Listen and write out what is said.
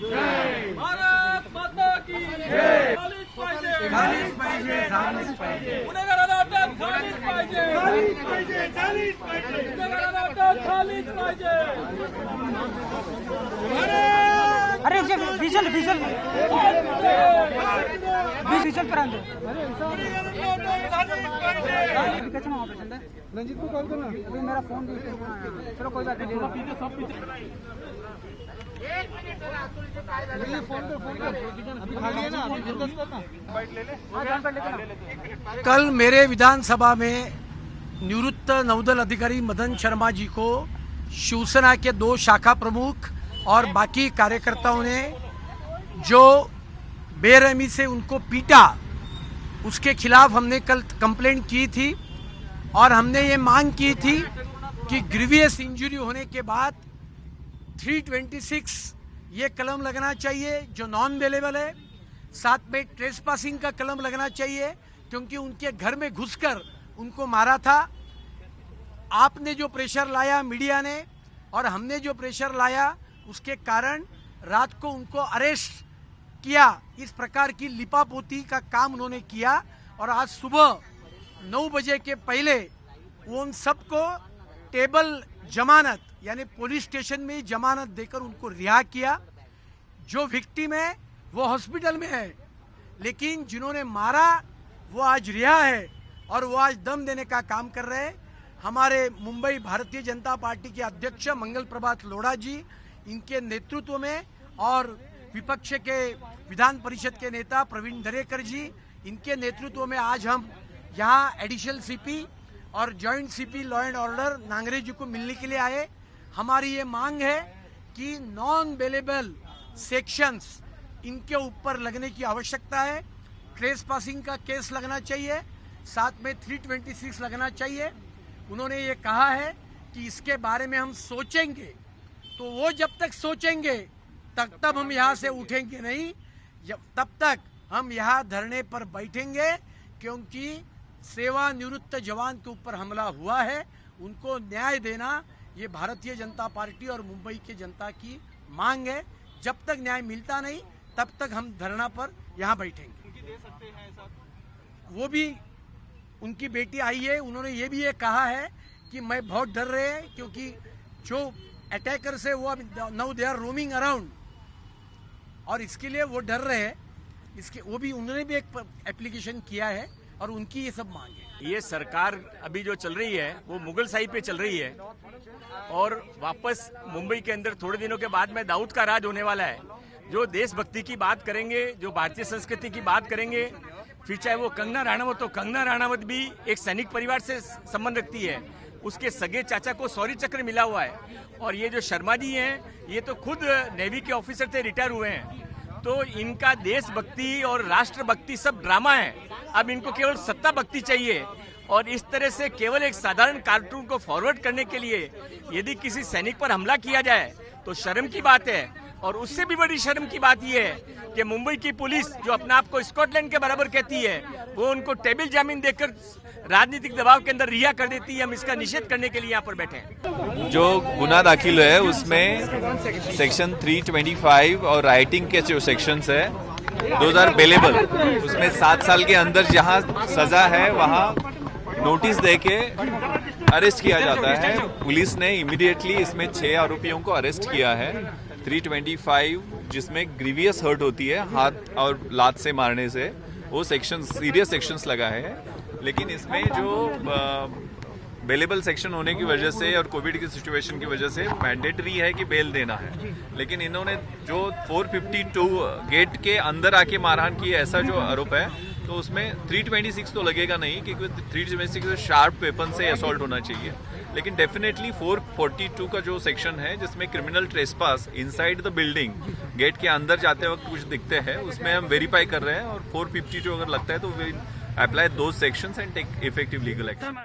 भारत माता की जय. झालीच पाहिजे. गुन्हेगारांना अटक झालीच पाहिजे. गुन्हेगारांना अटक झालीच पाहिजे. अरे विजल करा दो. रंजीत को कॉल करना. अभी मेरा फोन भी चलो कोई बात नहीं. अभी खाली है ना, अभी डिस्कस करना. कल मेरे विधानसभा में निवृत्त नौदल अधिकारी मदन शर्मा जी को शिवसेना के 2 शाखा प्रमुख और बाकी कार्यकर्ताओं ने जो बेरहमी से उनको पीटा, उसके खिलाफ हमने कल कंप्लेंट की थी और हमने ये मांग की थी कि ग्रीवियस इंजरी होने के बाद 326 ये कलम लगना चाहिए जो नॉन बेलेबल है. साथ में ट्रेसपासिंग का कलम लगना चाहिए क्योंकि उनके घर में घुसकर उनको मारा था. आपने जो प्रेशर लाया मीडिया ने और हमने जो प्रेशर लाया, उसके कारण रात को उनको अरेस्ट किया. इस प्रकार की लिपापोती का काम उन्होंने किया और आज सुबह 9 बजे के पहले उन सबको टेबल जमानत यानी पुलिस स्टेशन में जमानत देकर उनको रिहा किया. जो विक्टिम है वो हॉस्पिटल में है, लेकिन जिन्होंने मारा वो आज रिहा है और वो आज दम देने का काम कर रहे हैं. हमारे मुंबई भारतीय जनता पार्टी के अध्यक्ष मंगल प्रभात लोढ़ा जी, इनके नेतृत्व में, और विपक्ष के विधान परिषद के नेता प्रवीण दरेकर जी, इनके नेतृत्व में आज हम यहाँ एडिशनल सीपी और joint CP law and order Nangre ji को मिलने के लिए आए. हमारी ये मांग है कि नॉन बेलेबल सेक्शंस इनके ऊपर लगने की आवश्यकता है. ट्रेस पासिंग का केस लगना चाहिए, साथ में 326 लगना चाहिए. उन्होंने ये कहा है कि इसके बारे में हम सोचेंगे. तो वो जब तक सोचेंगे तब हम यहाँ से उठेंगे नहीं. तब तक हम यहाँ धरने पर बैठेंगे क्योंकि सेवानिवृत्त जवान के ऊपर हमला हुआ है. उनको न्याय देना ये भारतीय जनता पार्टी और मुंबई की जनता की मांग है. जब तक न्याय मिलता नहीं तब तक हम धरना पर यहाँ बैठेंगे. वो भी उनकी बेटी आई है, उन्होंने ये भी ये कहा है कि मैं बहुत डर रहे हैं क्योंकि जो अटैकर से वो अब now they are roaming around और इसके लिए वो डर रहे हैं. इसके वो भी उन्होंने भी एक एप्लीकेशन किया है और उनकी ये सब मांग है. ये सरकार अभी जो चल रही है वो मुगल शाही पे चल रही है और वापस मुंबई के अंदर थोड़े दिनों के बाद में दाऊद का राज होने वाला है. जो देशभक्ति की बात करेंगे, जो भारतीय संस्कृति की बात करेंगे, फिर चाहे वो कंगना राणावत हो, कंगना राणावत भी एक सैनिक परिवार से संबंध रखती है. उसके सगे चाचा को शौर्य चक्र मिला हुआ है. और ये जो शर्मा जी हैं, ये तो खुद नेवी के ऑफिसर थे, रिटायर हुए हैं. तो इनका देशभक्ति और राष्ट्रभक्ति सब ड्रामा है. अब इनको केवल सत्ता भक्ति चाहिए और इस तरह से केवल एक साधारण कार्टून को फॉरवर्ड करने के लिए यदि किसी सैनिक पर हमला किया जाए तो शर्म की बात है. और उससे भी बड़ी शर्म की बात यह है कि मुंबई की पुलिस जो अपने आप को स्कॉटलैंड के बराबर कहती है, वो उनको टेबल जामीन देकर राजनीतिक दबाव के अंदर रिहा कर देती है. हम इसका निषेध करने के लिए यहाँ पर बैठे हैं. जो गुना दाखिल है उसमें सेक्शन 325 और राइटिंग के जो सेक्शंस है 2000 बेलेबल, उसमें 7 साल के अंदर जहाँ सजा है वहाँ नोटिस देके अरेस्ट किया जाता है. पुलिस ने इमीडिएटली इसमें 6 आरोपियों को अरेस्ट किया है. 325 जिसमें ग्रीवियस हर्ट होती है हाथ और लात से मारने से, वो सेक्शन सीरियस सेक्शंस लगा है. लेकिन इसमें जो बेलेबल सेक्शन होने की वजह से और कोविड की सिचुएशन की वजह से मैंडेटरी है कि बेल देना है. लेकिन इन्होंने जो 452 गेट के अंदर आके मारहान की, ऐसा जो आरोप है, तो उसमें 326 तो लगेगा नहीं क्योंकि 326 शार्प वेपन से असॉल्ट होना चाहिए. लेकिन डेफिनेटली 442 का जो सेक्शन है जिसमें criminal trespass inside the building, gate के अंदर जाते वक्त कुछ दिखते हैं, उसमें हम वेरीफाई कर रहे हैं. और 452 अगर लगता है तो we apply those sections and take effective legal action.